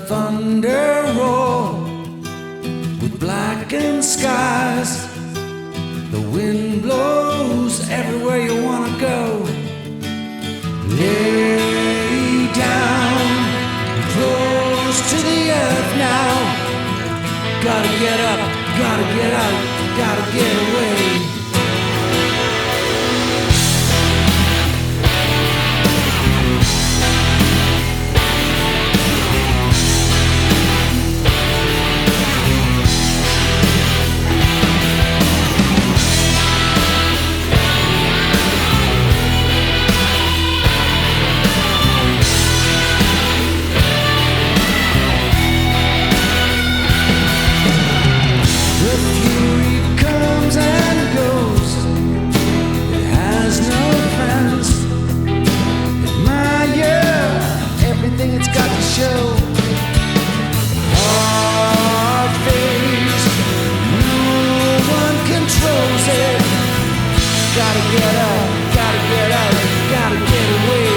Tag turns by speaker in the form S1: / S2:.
S1: thunder roar with blackened skies. The wind blows everywhere you wanna go. Lay down, close to the earth now. Gotta get up, gotta get out, gotta get away. It's got to show. Hard face, no one controls it. Gotta get up, gotta get out, gotta get away.